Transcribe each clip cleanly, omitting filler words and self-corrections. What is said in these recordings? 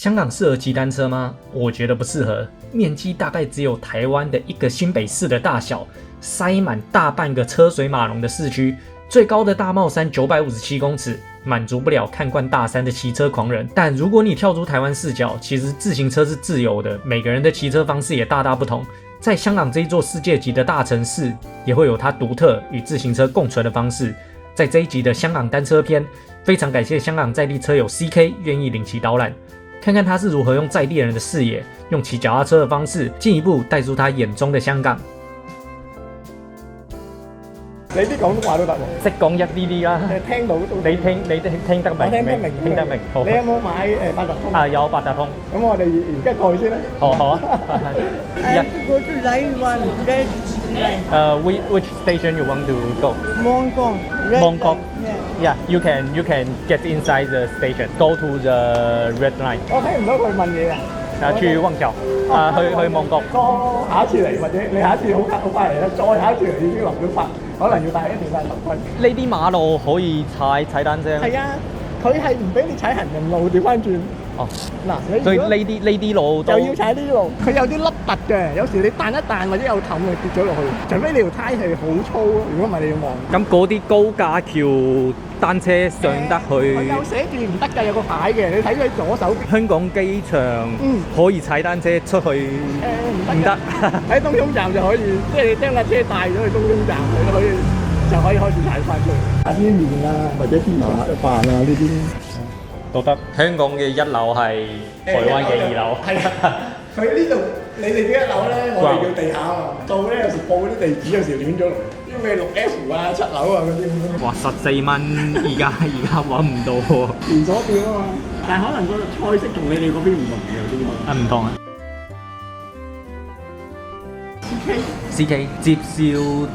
香港适合骑单车吗？我觉得不适合，面积大概只有台湾的一个新北市的大小，塞满大半个车水马龙的市区，最高的大帽山957公尺，满足不了看惯大山的骑车狂人。但如果你跳出台湾视角，其实自行车是自由的，每个人的骑车方式也大大不同。在香港这一座世界级的大城市，也会有它独特与自行车共存的方式。在这一集的香港单车篇，非常感谢香港在地车友 CK 愿意领骑导览，看看他是如何用在地人的视野，用骑脚踏车的方式，进一步带出他眼中的香港。你啲廣東話都得喎，識講一啲啲啦。聽到都你聽得明？我聽得明，聽得明。好。你有冇買八達通？啊，有八達通。咁我哋而家過去先啦。好啊。Go to line one, red line. Which station you want to go? Mong Kong. Red Mong Kong. line, Yeah, you can get inside the station. Go to the red line. 我聽唔到佢問嘢啊。去旺角。去旺角。下一次嚟或者你下一次好快嚟啦，再下一次嚟已經落咗法，可能要戴一定戴頭盔。呢啲馬路可以踩單車？係啊，佢係唔俾你踩行人路，調翻轉。哦，嗱，所以呢啲路都又要踩呢啲路，佢有啲凹凸嘅，有時你彈一彈或者有氹就跌咗落去，除非你條胎係好粗咯，如果唔係你要望。咁嗰啲高架橋單車上得去？有寫住唔得㗎，有個牌嘅，你睇佢左手邊。香港機場可以踩單車出去？唔得。喺東涌站就可以，即係你將架車帶咗去東涌站，你都可以就可以開始踩翻出嚟。啲麵啊，或者啲飯啊呢啲。都得。香港嘅一樓係台灣嘅2樓。係啊，佢呢度你哋呢一樓咧，我哋叫地下啊。到咧有時報嗰啲地址有時亂咗，因為6F 啊、7樓啊嗰啲咁樣。哇，14蚊，而家揾唔到喎。連鎖店啊嘛，但係可能個菜式同你哋嗰邊唔同嘅，有啲可能。唔同啊。CK 接少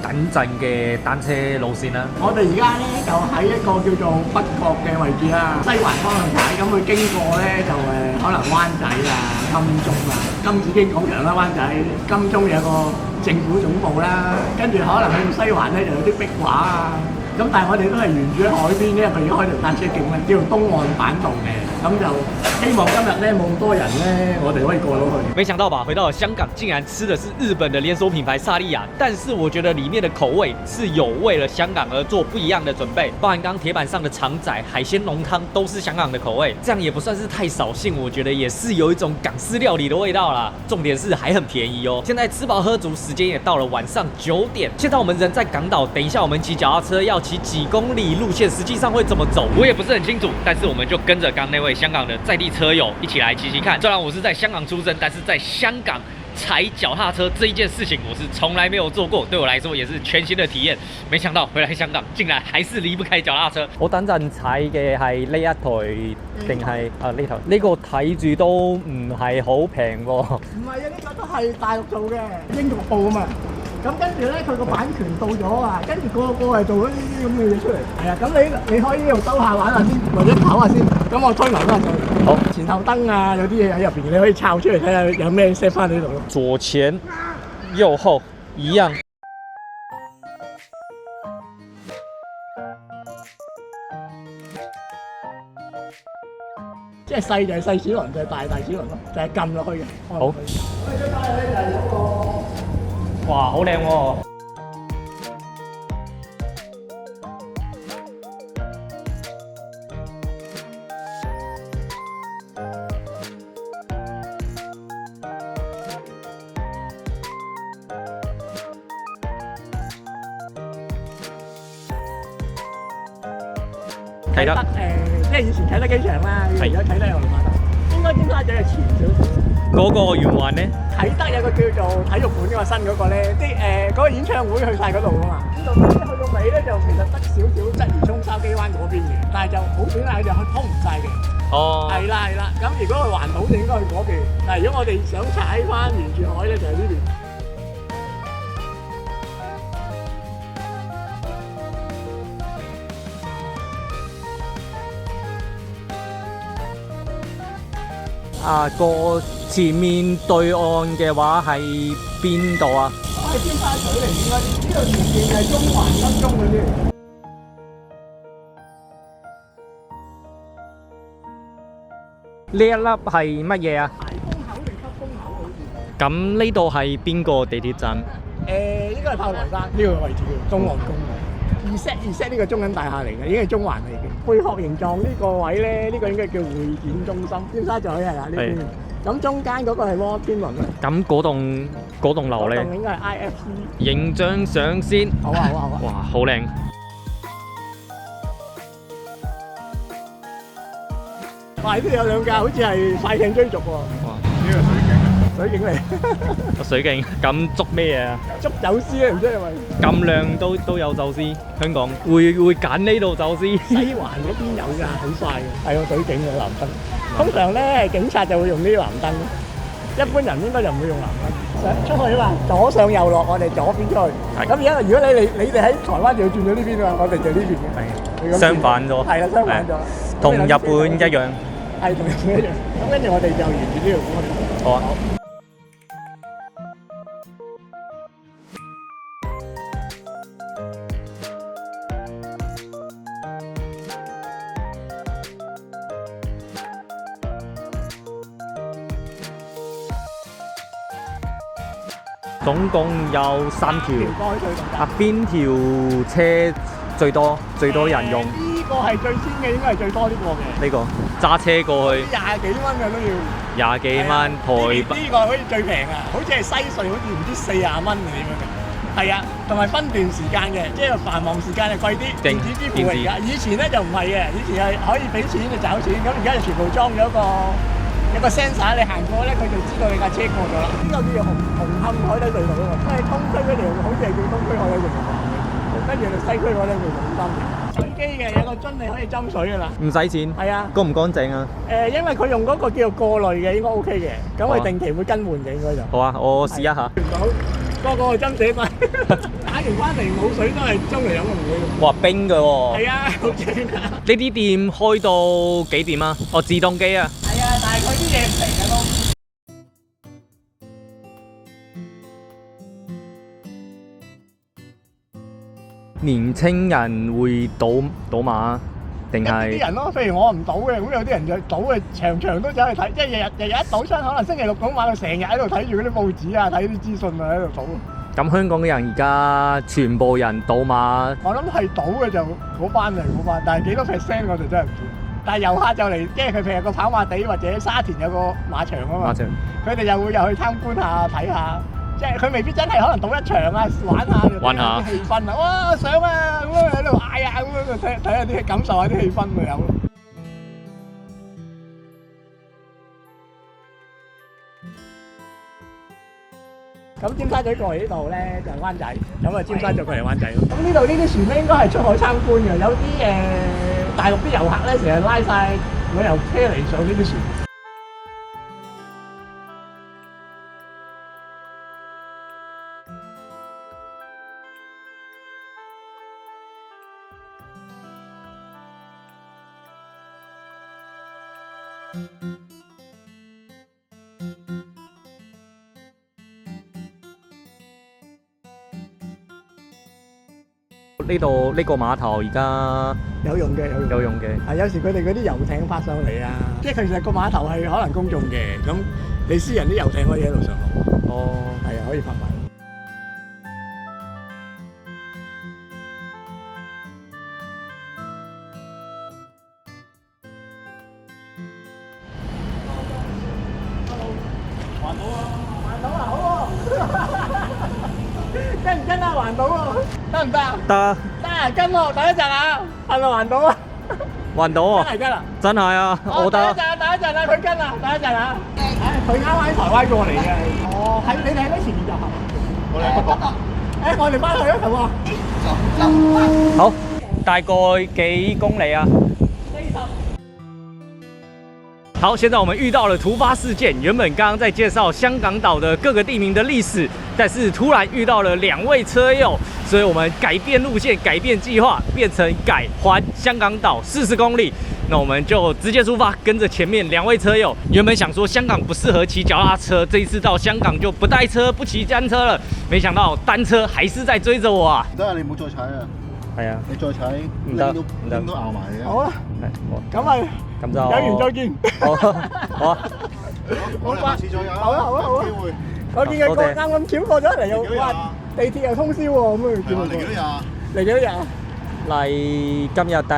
等陣嘅單車路線啦。我哋而家咧就喺一個叫做北角嘅位置啦，西環方向踩，咁佢經過咧就可能灣仔啊、金鐘啊、金紫荊廣場啦、灣仔、金鐘有個政府總部啦，跟住可能去到西環咧就有啲壁畫啊。咁但係我哋都係沿住喺海邊，因為佢要開條單車徑咧，叫做東岸板道嘅。咁就希望今日咧冇咁多人咧，我哋可以過到去。沒想到吧，回到了香港，竟然吃的是日本的連鎖品牌薩莉亞，但是我覺得裡面的口味是有為了香港而做不一樣的準備，包含剛鐵板上的腸仔、海鮮濃湯都是香港的口味，這樣也不算是太掃興，我覺得也是有一種港式料理的味道啦。重點是還很便宜哦。現在吃飽喝足，時間也到了晚上9點。現在我們人在港島，等一下我們騎腳踏車要騎幾公里，路線實際上會怎麼走，我也不是很清楚，但是我們就跟着剛那位香港的在地車友一起來騎騎看。雖然我是在香港出生，但是在香港踩腳踏車這一件事情我是從來沒有做過，對我來說也是全新的體驗。沒想到回來香港竟然還是離不開腳踏車。我等陣踩嘅係呢一台定係呢台？呢個睇住都唔係好平喎。唔係啊，呢個都係大陸做嘅，英國報啊嘛。咁跟住咧，佢個版權到咗啊，跟住個係做咗呢啲咁嘅嘢出嚟。係啊，咁你可以呢度兜下玩下先，或者跑下先。咁我推埋翻上去。好，前後燈啊，有啲嘢喺入邊，你可以抄出嚟睇下有咩 set 翻喺度咯。左前右後一樣。即係細就係細齒輪，就係大齒輪咯，就係撳落去嘅。好。咁出街咧就係嗰個。哇，好靚喎！啟德即係以前啟德機場啦，而家啟德郵輪碼頭，應該尖沙咀係前少少。嗰個圓環咧？啟德有個叫做體育館嗰個新嗰個咧，嗰個演唱會去晒嗰度啊嘛。呢度去到尾咧就其實得少少鰂魚涌筲箕灣嗰邊嘅，但係就好短啊，就通唔晒嘅。哦。係啦係啦，咁如果去環島就應該去嗰邊，但係如果我哋想踩翻沿住海咧就係呢邊。個前面對岸嘅話係邊度啊？係尖沙咀嚟應該，呢度前面係中環金鐘嗰啲。呢一粒係乜嘢啊？排風口定出風口好似？咁呢度係邊個地鐵站？應該係炮台山呢個位置叫中岸公路。2set 呢個中銀大廈嚟嘅，已經係中環嚟嘅。貝殼形狀呢個位咧，呢個應該叫會展中心。尖沙咀係啦呢邊。咁中間嗰個係摩天輪啊。咁嗰棟樓咧？嗰棟應該係 IFC。影張相先。好啊好啊好啊！哇，好靚！哇！呢度有兩架好似係快艇追逐喎。哇！呢個水警嚟。水警咁捉咩嘢啊？捉走私啊！唔知係咪？咁靚都有走私，香港會揀呢度走私。西環嗰邊有㗎，好快嘅。係個水警嘅藍燈。通常咧警察就會用呢啲藍燈，一般人應該就唔會用藍燈。出去啊嘛，左上右落，我哋左邊出去。咁而家如果你哋喺台灣就要轉咗呢邊啊，我哋就呢邊嘅。係相反咗。係啦，相反咗。同日本一樣。係同日本一樣。咁跟住我哋就沿住呢條過去。好啊。總共有3條。邊條車最多人用？呢個係最先嘅，應該係最多呢個嘅。呢個揸車過去20幾蚊嘅都要。20幾蚊台幣。呢個好似最平啊，好似係西隧，好似唔知40蚊定點樣嘅。係啊，同埋分段時間嘅，即係繁忙時間就貴啲。電子支付嚟㗎，以前咧就唔係嘅，以前係可以俾錢就找錢，咁而家就全部裝咗一個 sensor， 你行過咧，佢就知道你架車過咗啦。呢個叫做紅磡海底隧道啊嘛，即係東區嗰條好似係叫東區海底隧道，跟住西區嗰條叫紅磡。水機嘅有個樽你可以斟水㗎啦，唔使錢。係啊，乾唔乾淨啊？因為佢用嗰個叫做過濾嘅，應該 OK 嘅。咁佢定期會更換嘅應該就。好啊，我試一下。個個去斟水嘛，打完翻嚟冇水都係斟嚟飲嘅唔會。哇，冰嘅喎。係啊，好正啊！呢啲店開到幾點啊？哦，自動機啊。係啊，但係佢啲嘢唔平嘅都。年青人會賭馬定係？啲人咯，譬如我唔賭嘅，咁有啲人就賭嘅，場場都走去睇，即係日日一賭親，可能星期六賭馬，佢成日喺度睇住嗰啲報紙啊，睇啲資訊啊，喺度賭。咁香港嘅人而家全部人賭馬？我諗係賭嘅就嗰班就嗰班，但係幾多 percent 我就真係唔知。但係遊客就嚟，即係佢譬如個跑馬地或者沙田有個馬場啊嘛，佢哋又會入去參觀下睇下。即係佢未必真係可能賭一場啊，玩下啲氣氛啊，哇上啊咁樣喺度嗌啊咁樣，睇下啲感受下啲氣氛咪有咯。咁尖沙咀過嚟呢度咧就係灣仔，咁啊尖沙咀過嚟灣仔咯。咁呢度呢啲船咧應該係出海參觀嘅，有啲大陸啲遊客咧成日拉晒旅遊車嚟上呢啲船。呢度呢個碼頭而家有用嘅，有用嘅。係有時佢哋嗰啲遊艇發上嚟啊，即係其實個碼頭係可能公眾嘅，咁你私人啲遊艇可以喺度上落。哦，係啊，可以拍賣。環島啊！環島啊，好喎！跟唔跟啊？環島啊，得唔得啊？得。得啊，跟喎，等一陣啊，係咪環島啊？環島啊！真係跟啊！真係啊，我得。等一陣啊，佢跟啊，等一陣啊。佢啱喺台灣過嚟嘅。哦，喺你哋喺咩前面集合？我哋喺北角。我哋翻去一齊喎。好，大概幾公里啊？好，现在我们遇到了突发事件。原本刚刚在介绍香港岛的各个地名的历史，但是突然遇到了2位车友，所以我们改变路线、改变计划，变成改环香港岛40公里。那我们就直接出发，跟着前面2位车友。原本想说香港不适合骑脚踏车，这一次到香港就不带车、不骑单車了。沒想到單車還是在追着我啊！得啊，你唔好再踩啊！係啊，你再踩，拎都咬埋嘅。好啦，咁啊〜咁就有緣再見。好，好啊，我哋下次再有。好啊好啊好啊有機會。我見佢過啱咁巧過咗嚟又嚟幾多日啊哇地鐵又通宵喎，咁啊見佢嚟幾多日啊？嚟幾多日啊？嚟今日第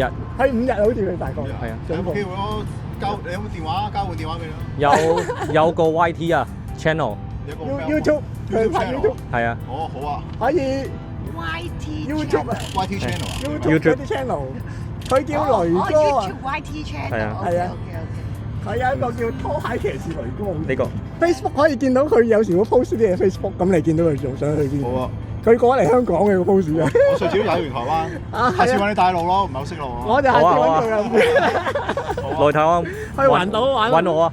2日，喺5日好似佢大概。係啊，有冇機會我你有冇電話交換電話俾你？有個 YT 啊 channel，有個 YouTube 佢拍 YouTube 係啊，哦，好啊可以 YT YouTube 啊，YT channel 啊。 YouTube 嗰啲 channel，佢叫雷哥啊， YouTube YT channel。係啊係啊 OK。佢有一個叫拖鞋騎士雷哥。呢個 Facebook 可以見到佢有時會 post 啲嘢 Facebook，咁你見到佢仲想去邊？好啊，佢過嚟香港嘅個 post 啊！我上次都踩完台灣，下次揾你帶路咯，唔係好識路啊。我就下次揾佢啦。來台灣去環島玩揾我啊！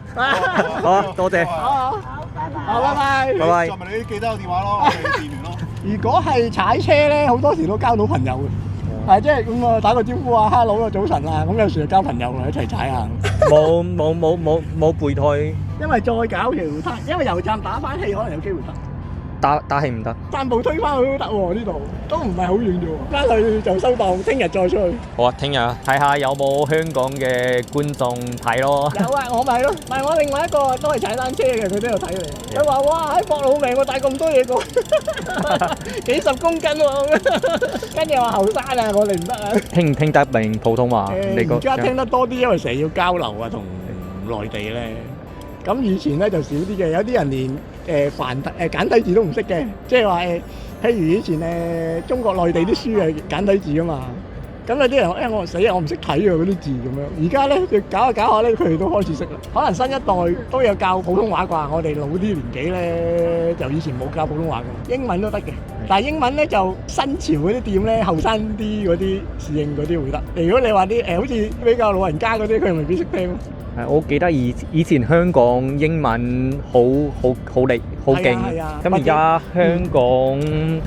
好啊，多謝，好，好，拜拜。拜拜再問你記得有電話咯，我哋見面咯。如果係踩車咧，好多時都交到朋友嘅，係即係咁啊，打個招呼啊，hello 啊，早晨啊，咁有時就交朋友啦，一齊踩下。冇備胎，因為再搞條攤，因為油站打翻氣可能有機會得，打氣唔得。散步推翻去都得喎，呢度都唔係好遠啫喎，翻去就收檔，聽日再出去。好啊，聽日睇下有冇香港嘅觀眾睇咯。有啊，我咪咯，咪我另外一個都係踩單車嘅，佢都有睇你。佢話：哇，喺搏老命，我帶咁多嘢過，幾十公斤喎。跟住話後生啊，我哋唔得啊。聽唔聽得明普通話？你而家聽得多啲，因為成日要交流啊，同內地咧。咁以前咧就少啲嘅，有啲人連簡體字都唔識嘅，即係話譬如以前中國內地啲書係簡體字噶嘛。咁有啲人我死啊，我唔識睇啊嗰啲字咁樣。而家咧佢搞下搞下咧，佢哋都開始識啦。可能新一代都有教普通話啩，我哋老啲年紀咧就以前冇教普通話嘅，英文都得嘅。但係英文咧就新潮嗰啲店咧，後生啲嗰啲侍應嗰啲會得。如果你話啲好似比較老人家嗰啲，佢未必識聽咯。我記得以前香港英文好勁，咁而家香港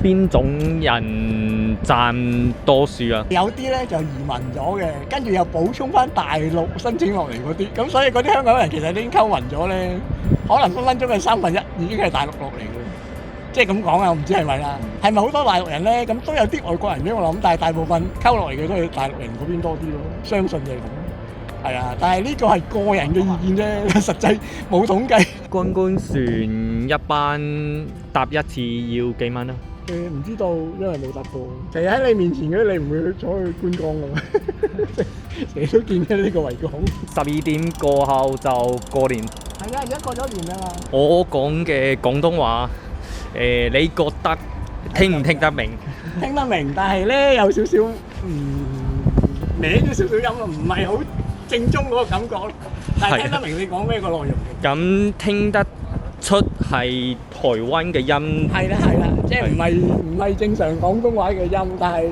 邊種人佔多數啊？有啲咧就移民咗嘅，跟住又補充翻大陸申請落嚟嗰啲，咁所以嗰啲香港人其實已經溝勻咗咧，可能分分鐘係1/3已經係大陸落嚟嘅，即係咁講啊，我唔知係咪啦，係咪好多大陸人咧？咁都有啲外國人嘅我諗，但係大部分溝落嚟嘅都係大陸人嗰邊多啲咯，相信就係咁。係啊，但係呢個係個人嘅意見啫，實際冇統計。觀光船一班搭一次要幾蚊啊？唔知道，因為冇搭過。其實喺你面前嗰啲，你唔會去坐去觀光㗎嘛。成日都見到呢個維港。12點過後就過年。係啊，而家過咗年啦嘛。我講嘅廣東話，你覺得聽唔聽得明？聽得明，但係咧有少少歪咗少少音啊，唔係好正宗嗰個感覺咯。但係聽得明你講咩個內容嘅。咁聽得出係台灣嘅音。係啦係啦，即係唔係正常廣東話嘅音，但係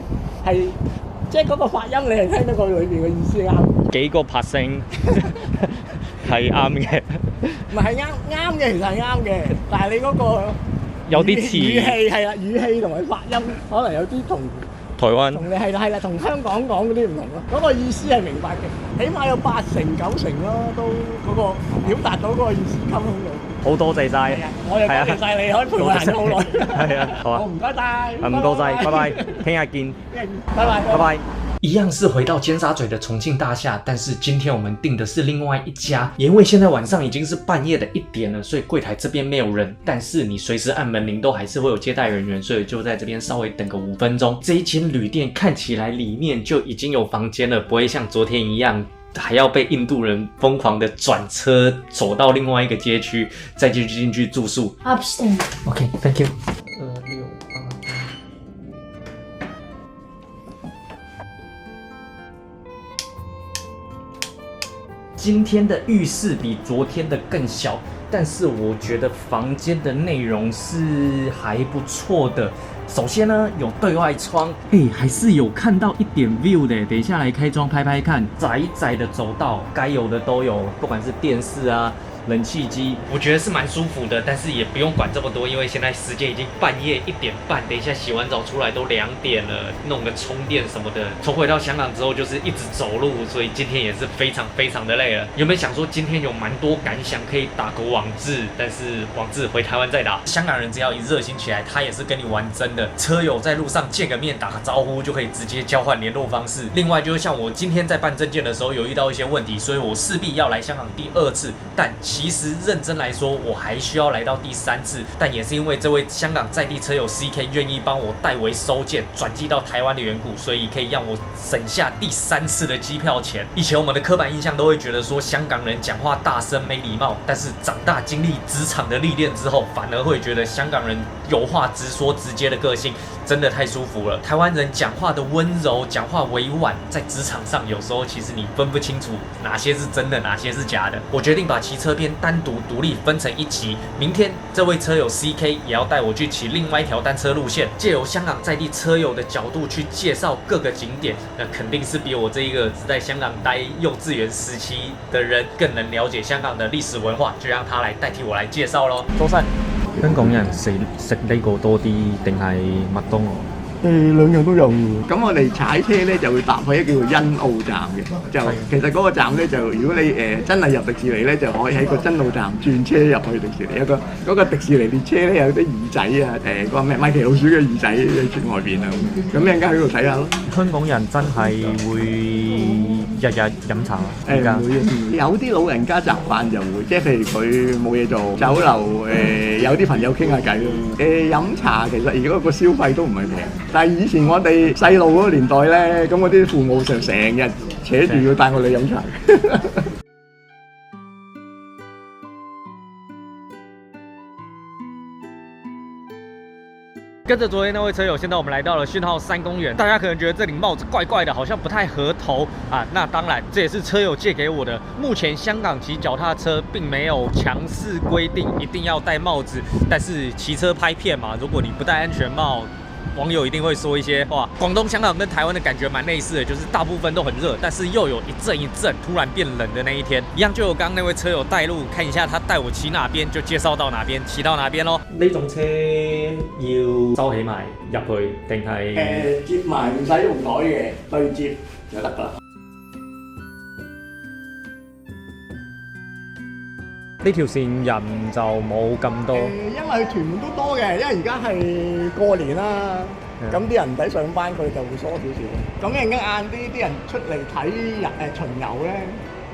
即係嗰個發音你係聽得過裏邊嘅意思啱。幾個拍聲係啱嘅。唔係啱嘅，其實係啱嘅，但係你嗰個有啲詞語氣係啦，語氣同埋發音可能有啲同台灣你係啦，同香港講嗰啲唔同咯。嗰個意思係明白嘅，起碼有8成9成咯，都嗰個表達到嗰個意思溝通到。好多謝晒，我又多謝晒你，可以陪我行咗好耐。係啊，好啊，唔該晒，唔該晒，拜拜，聽日見，拜拜，拜拜。一样是回到尖沙咀的重庆大厦，但是今天我们订的是另外一家，因为现在晚上已经是半夜的1点了，所以柜台这边没有人，但是你随时按门铃都还是会有接待人员，所以就在这边稍微等个5分钟。这一间旅店看起来里面就已经有房间了，不会像昨天一样还要被印度人疯狂的转车走到另外一个街区，再进去住宿。Upstairs。 OK，Thank you。今天的浴室比昨天的更小，但是我觉得房间的内容是还不错的。首先呢，有对外窗，还是有看到一点 view 的。等一下来开窗拍拍看，窄窄的走道，该有的都有，不管是电视啊、冷气机，我觉得是蛮舒服的，但是也不用管这么多，因为现在时间已经半夜1点半，等一下洗完澡出来都2点了，弄个充电什么的。从回到香港之后就是一直走路，所以今天也是非常的累了。原本想说今天有蛮多感想可以打个网志，但是网志回台湾再打。香港人只要一热心起来，他也是跟你玩真的。车友在路上见个面打个招呼就可以直接交换联络方式。另外就是像我今天在办证件的时候有遇到一些问题，所以我势必要来香港第2次。但其实认真来说，我还需要来到第3次。但也是因为这位香港在地车友 CK 愿意帮我代为收件转寄到台湾的缘故，所以可以让我省下第3次的机票钱。以前我们的刻板印象都会觉得说香港人讲话大声没礼貌，但是长大经历职场的历练之后，反而会觉得香港人有话直说直接的个性真的太舒服了。台湾人讲话的温柔，讲话委婉，在职场上有时候其实你分不清楚哪些是真的，哪些是假的。我决定把骑车篇单独独立分成1集，明天这位车友 CK 也要带我去骑另外一条单车路线，借由香港在地车友的角度去介绍各个景点，那肯定是比我这一个只在香港待幼稚園時期的人更能了解香港的歷史文化，就讓他來代替我來介紹咯。早晨，香港人食呢個多啲定係麥當勞？兩樣都有嘅。咁我哋踩車咧就會搭去一個叫做欣澳站嘅，就其實嗰個站咧就如果你真係入迪士尼咧，就可以喺個欣澳站轉車入去迪士尼。嗰個迪士尼列車咧有啲耳仔啊，嗰個咩米奇老鼠嘅耳仔喺外邊啊，咁一陣間喺度睇下咯。香港人真係會日日飲茶啊？有啲老人家習慣就會，即係譬如佢冇嘢做，酒樓有啲朋友傾下偈咯。飲茶其實而家個消費都唔係平。但係以前我哋細路嗰個年代咧，咁嗰啲父母成日扯住要帶我哋飲茶。跟着昨天那位车友，现在我们来到了讯号3公园。大家可能觉得这顶帽子怪怪的，好像不太合头啊。那当然，这也是车友借给我的。目前香港骑脚踏车并没有强势规定一定要戴帽子，但是骑车拍片嘛，如果你不戴安全帽，网友一定会说一些话。广东、香港跟台湾的感觉蛮类似的，就是大部分都很热，但是又有一阵一阵突然变冷的那一天。一样就有刚刚那位車友帶路，看一下他帶我騎哪邊，就介紹到哪邊，騎到哪邊咯。呢種車要收起埋入去定係？接埋唔使用袋嘅，對接就得㗎啦。呢條線人就冇咁多，因為屯門都多嘅，因為而家係過年啦，咁啲人唔使上班，佢哋就會疏少少。咁一陣間晏啲人出嚟睇巡遊咧，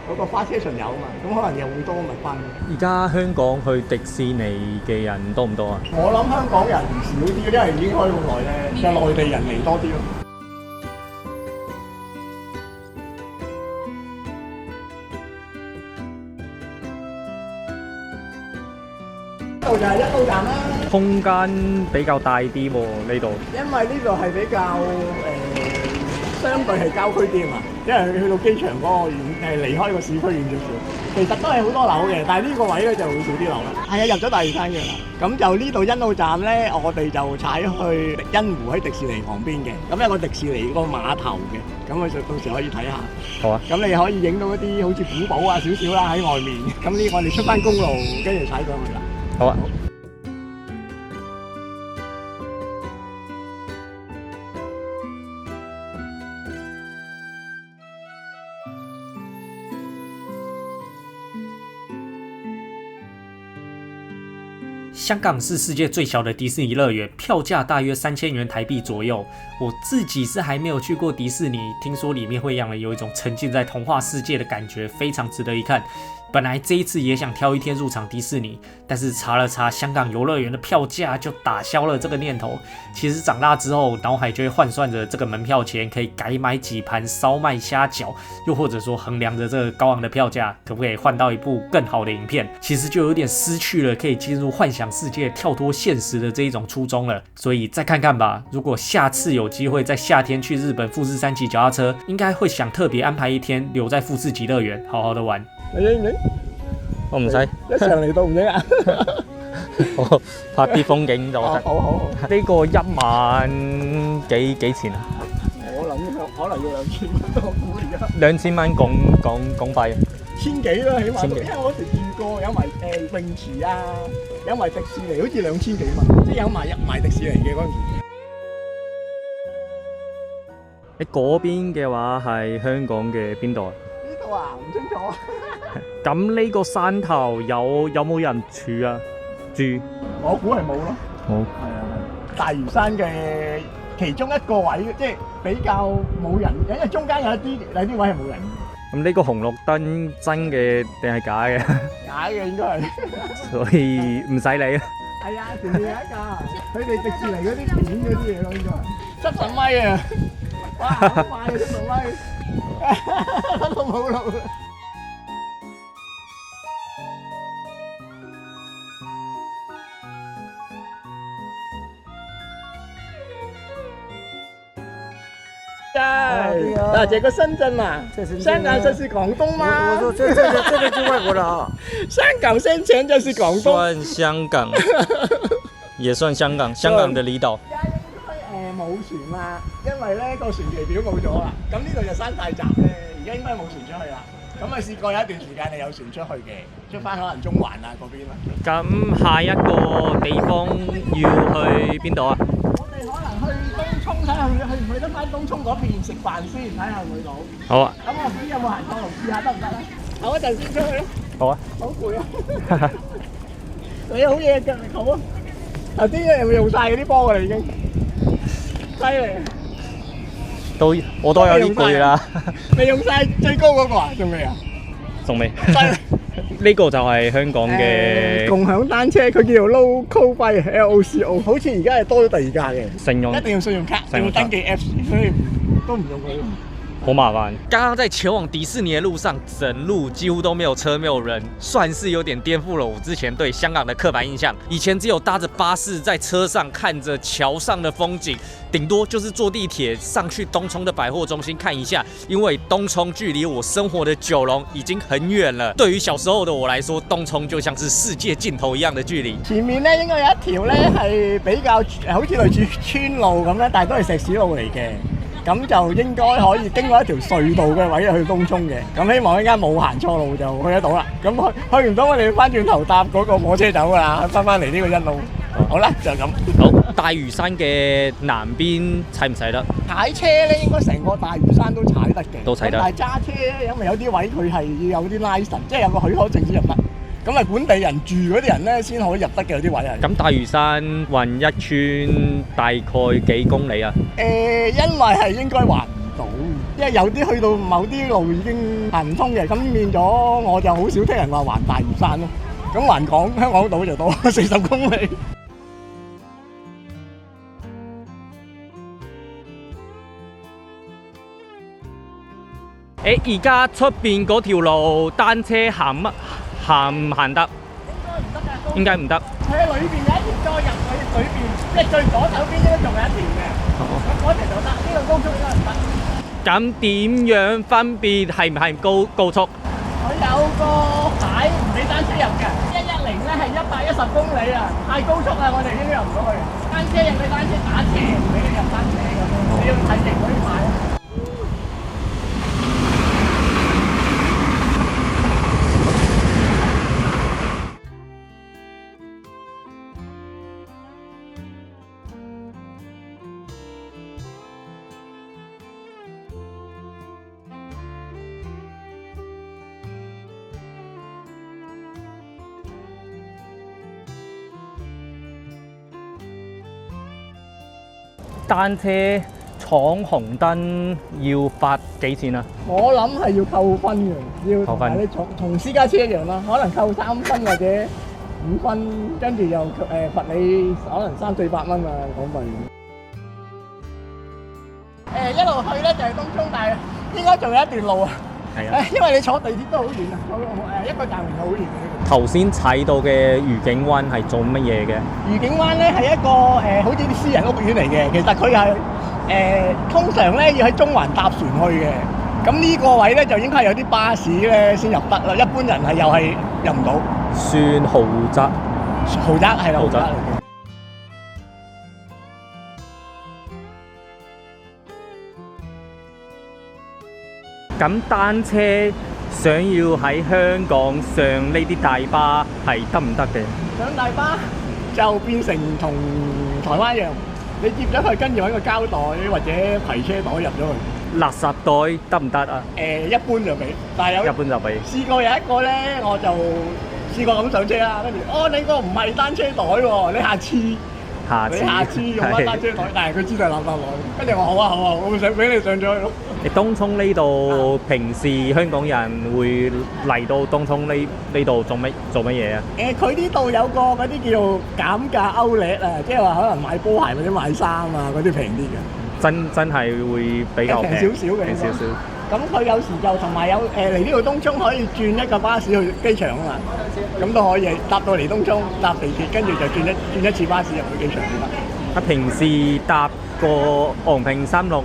嗰個花車巡遊啊嘛，咁可能又會多密班。而家香港去迪士尼嘅人多唔多啊？我諗香港人少啲，因為已經開咁耐咧，就內地人嚟多啲咯。呢度就係欣澳站啦，空間比較大啲喎呢度。因為呢度係比較相對係郊區啲啊嘛，因為去到機場嗰個遠離開個市區遠少少。其實都係好多樓嘅，但係呢個位咧就會少啲樓啦。係啊，入咗大嶼山嘅啦。咁就呢度欣澳站咧，我哋就踩去欣湖喺迪士尼旁邊嘅，咁有個迪士尼個碼頭嘅，咁就到時可以睇下。好啊。咁你可以影到一啲好似古堡啊少少啦喺外面。咁呢我哋出翻公路，跟住踩上去啦。好啊。香港是世界最小的迪士尼乐园，票价大约3000元台币左右。我自己是还没有去过迪士尼，听说里面会让人有一种沉浸在童话世界的感觉，非常值得一看。本来这一次也想挑一天入场迪士尼，但是查了查香港游乐园的票价，就打消了这个念头。其实长大之后，脑海就会换算着这个门票钱可以改买几盘烧麦虾饺，又或者说衡量着这个高昂的票价，可不可以换到一部更好的影片，其实就有点失去了可以进入幻想世界、跳脱现实的这一种初衷了。所以再看看吧，如果下次有机会在夏天去日本富士山骑脚踏車，應該會想特別安排一天留在富士急樂園，好好的玩。你影唔影？我唔使，一上嚟到唔影啊！我拍啲風景就得。好。呢個1萬幾錢啊？我諗可能要2000蚊，我估而家。2000蚊港幣。千幾啦，起碼都，千幾因為我嗰時住過，有埋泳池啊，有埋迪士尼，好似2000幾蚊，即係有埋入埋迪士尼嘅嗰陣時。你嗰邊嘅話係香港嘅邊度啊？呢度啊，唔清楚。咁呢個山頭有冇人住啊？住？我估係冇咯。好。係啊，大嶼山嘅其中一個位，即係比較冇人，因為中間有啲位係冇人。咁呢個紅綠燈真嘅定係假嘅？假嘅應該係。所以唔使理啊。係啊，前面有一架，佢哋迪士尼嗰啲片嗰啲嘢咯，應該。70米啊！哇，好快啊！70米，得到冇路啦。啊，這個深圳嘛，香港就是廣東嘛。我說這個是外國的啊。香港先前就是廣東。算香港，也算香港，香港的離島。而家應該冇船啦，因為咧個船期表冇咗啦。咁呢度就山大閘咧，而家應該冇船出去啦。咁啊試過有一段時間係有船出去嘅，出翻可能中環啊嗰邊啦。咁下一個地方要去邊度啊？我哋可能去東涌睇下去唔去得翻東涌嗰邊食飯先，睇下會到。好啊。咁我唔知有冇行錯路，試下得唔得咧？唞一陣先出去咯。好啊。好攰啊！你好嘢，腳力好啊！頭先有冇用晒嗰啲波㗎啦已經？犀利！我都有啲攰啦。未用晒最高嗰個啊？仲未啊？仲未。呢個就係香港嘅共享單車，佢叫做 Local Bike，LOCO， 好似而家係多咗第二架嘅。信用一定要信用卡，要登記 Apps， 所以都唔用佢。好麻煩。刚刚在前往迪士尼的路上，整路几乎都没有车，没有人，算是有点颠覆了我之前对香港的刻板印象。以前只有搭着巴士在车上看着桥上的风景，顶多就是坐地铁上去东涌的百货中心看一下，因为东涌距离我生活的九龍已經很遠了。對於小時候的我來說，東涌就像是世界盡頭一樣的距離。前面咧應該有一條咧係比較好似類似村路咁咧，但係都係石屎路嚟嘅。咁就應該可以經過一條隧道嘅位去東涌嘅。咁希望一間冇行錯路就去得到啦。咁去唔到我哋翻轉頭搭嗰個火車走㗎啦，翻嚟呢個一路。好啦，就咁。好，大嶼山嘅南邊踩唔踩得？踩車咧應該成個大嶼山都踩得嘅。都踩得。但係揸車咧，因為有啲位佢係要有啲 license， 即係有個許可證先入得。咁係本地人住嗰啲人咧先可以入得嘅，有啲位係。咁大嶼山雲一村大概幾公里啊？因為係應該環唔到，因為有啲去到某啲路已經行唔通嘅，咁變咗我就好少聽人話環大嶼山咯。咁環香港島就多40公里。而家出邊嗰條路單車行唔行得？應該唔得。佢喺裏邊有一條再入去裏邊，即係最左手邊應該仲有一條嘅。咁嗰條就得，呢個高速應該唔得。咁點樣分別係唔係高速？佢有個牌唔俾單車入嘅，110咧係110公里啊，太高速啊，我哋應該入唔到去。單車入去單車打斜，唔俾你入單車咁樣，你要睇定嗰啲牌。單車闖紅燈要罰幾錢啊？我諗係要扣分嘅，要扣分。你同私家車一樣啦，可能扣3分或者5分，跟住又罰你可能300-400蚊啊港幣。一路去咧就係東涌，但係應該仲有一段路啊。係啊，因為你坐地鐵都好遠啊，一個站嚟到好遠嘅。頭先睇到嘅愉景灣係做乜嘢嘅？愉景灣咧係一個好似啲私人屋苑嚟嘅，其實佢係通常咧要喺中環搭船去嘅。咁呢個位咧就應該係有啲巴士咧先入得啦，一般人係又係入唔到。算豪宅？豪宅係啦，豪宅嚟嘅。咁單車想要喺香港上呢啲大巴係得唔得嘅？上大巴就變成同台灣一樣，你接咗佢，跟住揾個膠袋或者攜車袋入咗去。垃圾袋得唔得啊？一般就俾，但係一般就俾。試過有一個咧，我就試過咁上車啦，跟住你個唔係單車袋喎，你下次用翻單車袋，但係佢知道係垃圾袋，跟住我好啊，我想俾你上咗去咯。你東涌呢度平時香港人會嚟到東涌呢度做乜嘢啊？佢呢度有個嗰啲叫做減價outlet啊，即係話可能買波鞋或者買衫啊嗰啲平啲嘅。真係會比較平少少嘅，平少少。咁佢有時就同埋有嚟呢度東涌可以轉一個巴士去機場啊嘛，咁都可以搭到嚟東涌搭地鐵，跟住就轉一次巴士入去機場先得。平時搭個昂坪360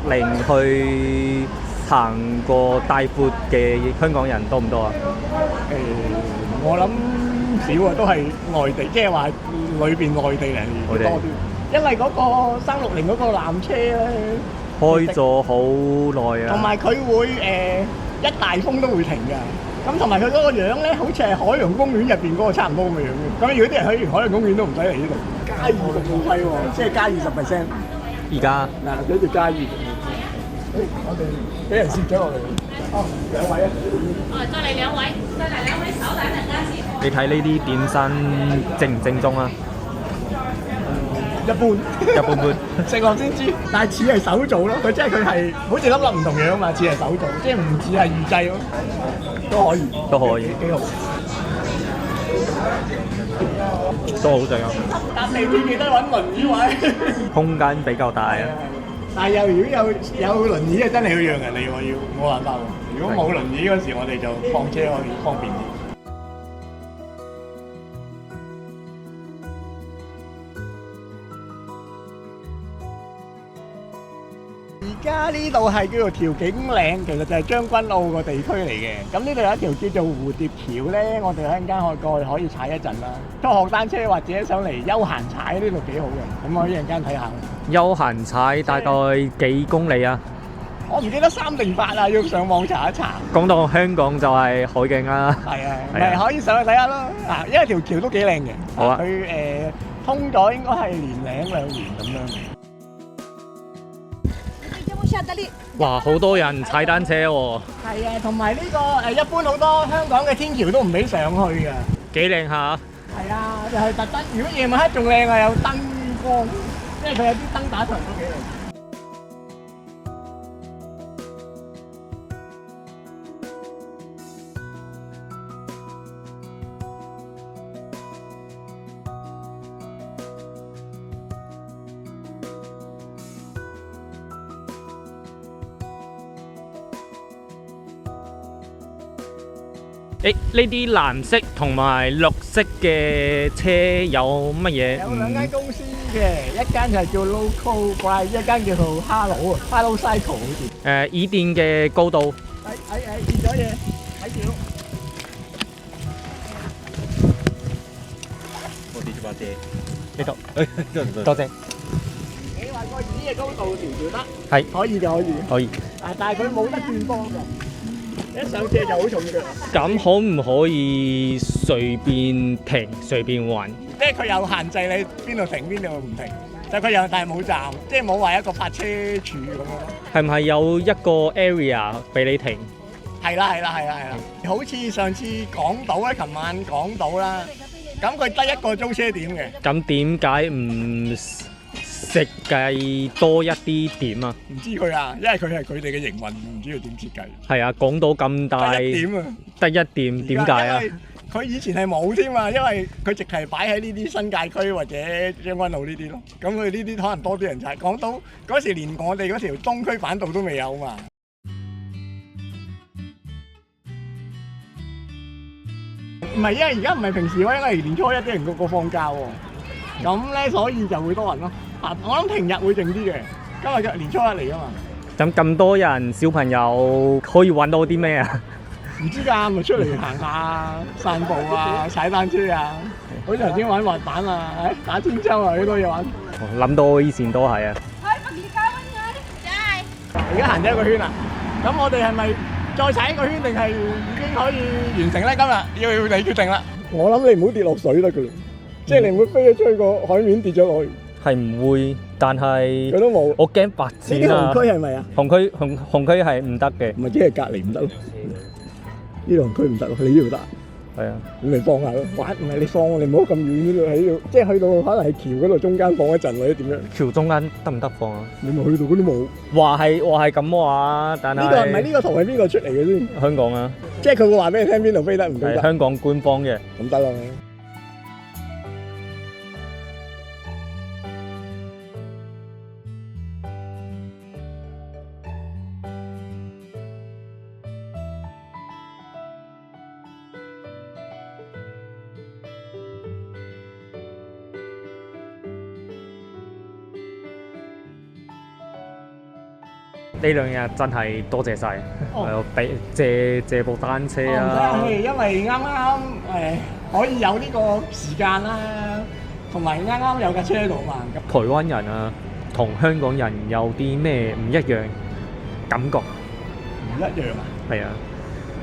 去行過大闊嘅香港人多唔多啊？我諗少啊，都係外地，即係話裏邊內地人多啲。因為嗰個360嗰個纜車咧開咗好耐啊，同埋佢會一大風都會停㗎。咁同埋佢嗰個樣咧，好似係海洋公園入邊嗰個差唔多咁嘅樣嘅。咁如果啲人去完海洋公園都唔使嚟呢度，加20服務費喎，即係加20%。而家嗱，俾條加20，我哋俾人攝咗落嚟。兩位啊！再嚟兩位，手大陣間先。你睇呢啲點心正唔正宗啊？一般，食落先知，但係似係手做咯。佢即係佢係好似粒粒唔同樣嘛，似係手做，即係唔似係預製咯。都可以，幾好，都好正啊！搭地鐵記得揾輪椅位，空間比較大啊。但係如果有輪椅啊，真係要讓人哋喎，冇辦法喎。如果冇輪椅嗰時，我哋就放車可以方便啲。而家呢度係叫做調景嶺，其實就係將軍澳個地區嚟嘅。咁呢度有一條叫做蝴蝶橋咧，我哋一陣間過去可以踩一陣啦。初學單車或者上嚟休閒踩呢度幾好嘅，咁可以一陣間睇下。休閒踩大概幾公里啊？我唔記得3定8啊，要上網查一查。講到香港就係海景啦。係啊，咪可以上去睇下咯。嗱，因為條橋都幾靚嘅。好啊。佢通咗應該係年零2年咁樣。哇！好多人踩單車喎。係啊，同埋呢個一般好多香港嘅天橋都唔俾上去㗎。幾靚下。係啊，就係特登。如果夜晚黑仲靚啊，有燈光，即係佢有啲燈打場都幾靚。呢啲藍色同埋綠色嘅車有乜嘢？有兩間公司嘅，一間就係叫 Local Bike， 一間叫做 Hello Cycle 好似。椅墊嘅高度。跌咗嘢，睇住。我跌咗把遮。呢度。多謝。你話個椅嘅高度調得？係。可以嘅，可以。可以。但係佢冇得轉波㗎。一上車就好重腳。咁可唔可以隨便停、隨便還？即係佢有限制你邊度停邊度唔停，就佢有但係冇站，即係冇話一個泊車處咁樣咯。係唔係有一個 area 俾你停？係啦。好似上次港島咧，琴晚港島啦，咁佢得一個租車點嘅。咁點解唔設計多一啲點啊？唔知佢啊，因為佢係佢哋嘅營運，唔知佢點設計。係啊，港島咁大，得一點啊，得一點，點解啊？佢以前係冇添啊，因為佢直係擺喺呢啲新界區或者將軍澳呢啲咯。咁佢呢啲可能多啲人踩。港島嗰時連我哋嗰條東區反道都未有嘛。唔係，因為而家唔係平時喎，因為年初一啲人個個放假喎。咁咧，所以就會多人咯。我諗平日會靜啲嘅，今日年初一嚟啊嘛。咁多人，小朋友可以玩到啲咩啊？唔知㗎，咪出嚟行下、散步啊、踩單車啊，好似頭先玩滑板啊、打天秋啊，好多嘢玩。諗到以前都係啊。而家行咗一個圈啦，咁我哋係咪再踩一個圈定係已經可以完成咧？今日要你決定啦。我諗你唔好跌落水得噶啦，即係你唔會飛咗出去個海面跌咗落去。係唔會，但係佢都冇。我驚白紙啊！呢啲紅區係咪啊？紅區係唔得嘅，唔係即係隔離唔得咯。呢度紅區唔得咯，你呢度得。係啊，你咪放下咯，玩唔係你放，你唔好咁遠嗰度喺度，即係去到可能係橋嗰度中間放一陣或者點樣？橋中間得唔得放啊？你咪去到嗰啲冇。話係咁話，但係呢個唔係呢個圖係邊個出嚟嘅先？香港啊，即係佢會話俾你聽邊度飛得唔飛得？係香港官方嘅，咁得咯。呢兩日真係多謝晒，俾借部單車啊！因為啱啱可以有呢個時間啦，同埋啱啱有架車喺度嘛。台灣人啊，同香港人有啲咩唔一樣感覺？唔一樣啊？係啊，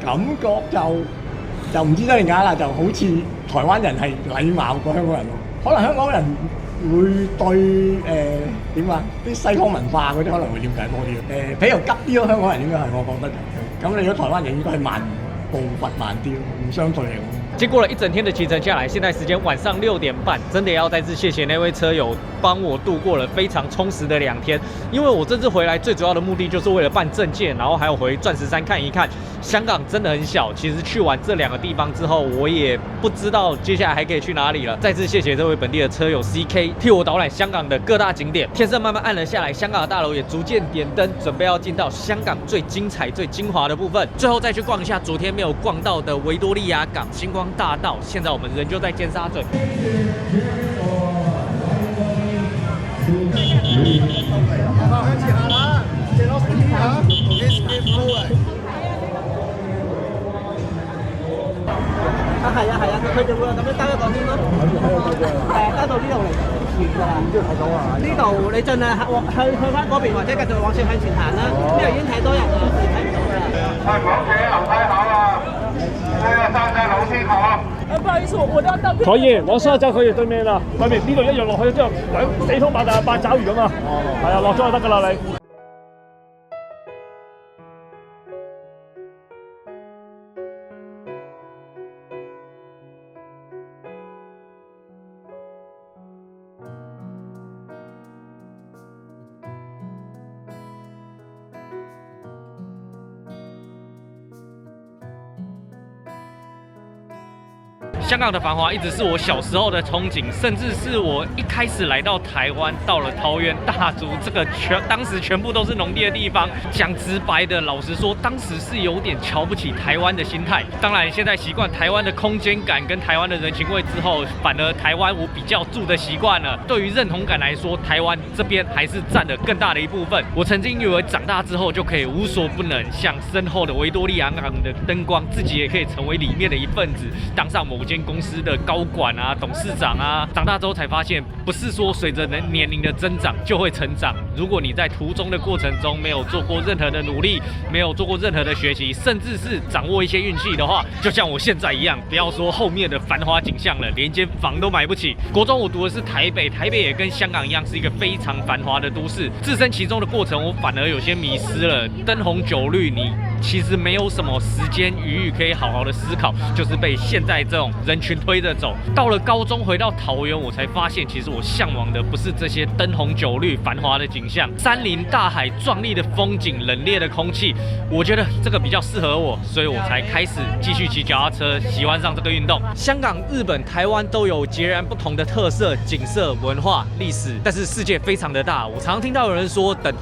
感覺就唔知真定假啦，就好似台灣人係禮貌過香港人咯。可能香港人會對點啊啲西方文化嗰啲可能會了解多啲比較急啲咯，香港人應該係我覺得。咁你如果台灣人應該係步伐慢啲咯，唔相對嚟講。经过了一整天的骑乘下来，现在时间晚上6点半，真的要再次谢谢那位车友帮我度过了非常充实的2天。因为我这次回来最主要的目的就是为了办证件，然后还有回钻石山看一看。香港真的很小，其实去完这2个地方之后，我也不知道接下来还可以去哪里了。再次谢谢这位本地的车友 CK 替我导览香港的各大景点。天色慢慢暗了下来，香港的大楼也逐渐点灯，准备要进到香港最精彩、最精华的部分。最后再去逛一下昨天没有逛到的维多利亚港、星光大道。现在我们人就在尖沙咀。係啊，佢哋會咁樣兜一個圈咯。兜到呢度嚟完㗎啦。睇到啊！呢度你盡量去翻嗰邊，或者繼續往前向前行啦。呢度已經太多人啦，你睇唔到㗎啦。香港嘅樓梯口啊！呢個山仔樓梯口啊！不好意思，我都要到。可以，往沙洲可以對面啦。對面呢度一樣落去之後，四通八達八爪魚咁啊。係啊，落咗就得㗎啦你。香港的繁华一直是我小时候的憧憬，甚至是我一开始来到台湾，到了桃园、大竹这个当时全部都是农地的地方。讲直白的，老实说，当时是有点瞧不起台湾的心态。当然，现在习惯台湾的空间感跟台湾的人情味之后，反而台湾我比较住的习惯了。对于认同感来说，台湾这边还是占了更大的一部分。我曾经以为长大之后就可以无所不能，像身后的维多利亚港的灯光，自己也可以成为里面的一份子，当上某间公司的高管啊、董事长啊。长大之后才发现，不是说随着年龄的增长就会成长。如果你在途中的过程中没有做过任何的努力，没有做过任何的学习，甚至是掌握一些运气的话，就像我现在一样，不要说后面的繁华景象了，连间房都买不起。国中我读的是台北，台北也跟香港一样是一个非常繁华的都市。置身其中的过程，我反而有些迷失了。灯红酒绿，你其实没有什么时间余裕可以好好的思考，就是被现在这种人群推着走。到了高中回到桃园，我才发现，其实我向往的不是这些灯红酒绿、繁华的景象，山林大海、壮丽的风景、冷冽的空气，我觉得这个比较适合我，所以我才开始继续骑脚踏车，喜欢上这个运动。香港、日本、台湾都有截然不同的特色、景色、文化、历史，但是世界非常的大。我常常听到有人说，等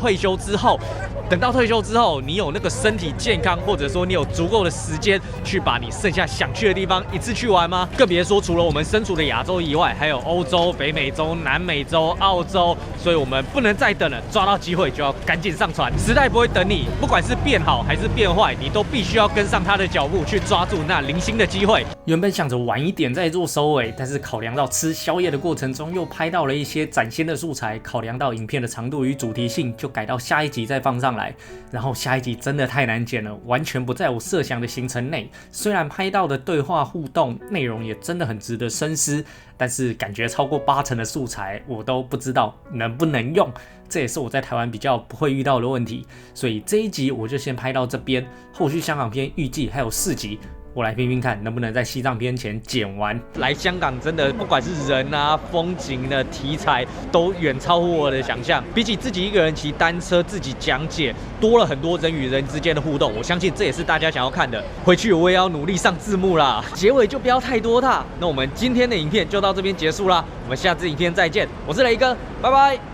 到退休之后，你有那个身体健康，或者说你有足够的时间去把你剩下想去的地方一次去玩吗？更别说除了我们身处的亚洲以外，还有欧洲、北美洲、南美洲、澳洲，所以我们不能再等了，抓到机会就要赶紧上船。时代不会等你，不管是变好还是变坏，你都必须要跟上它的脚步，去抓住那零星的机会。原本想着晚一点再做收尾，但是考量到吃宵夜的过程中又拍到了一些崭新的素材，考量到影片的长度与主题性，就改到下一集再放上来。然后下一集真的太难剪。件呢，完全不在我设想的行程内。虽然拍到的对话互动内容也真的很值得深思，但是感觉超过80%的素材我都不知道能不能用，这也是我在台湾比较不会遇到的问题。所以这一集我就先拍到这边，后续香港篇预计还有4集。我来拼拼看，能不能在西藏篇前剪完。来香港真的不管是人啊、风景的题材，都远超乎我的想象。比起自己一个人骑单车自己讲解，多了很多人与人之间的互动。我相信这也是大家想要看的。回去我也要努力上字幕啦，结尾就不要太多大。那我们今天的影片就到这边结束啦，我们下支影片再见。我是雷哥，拜拜。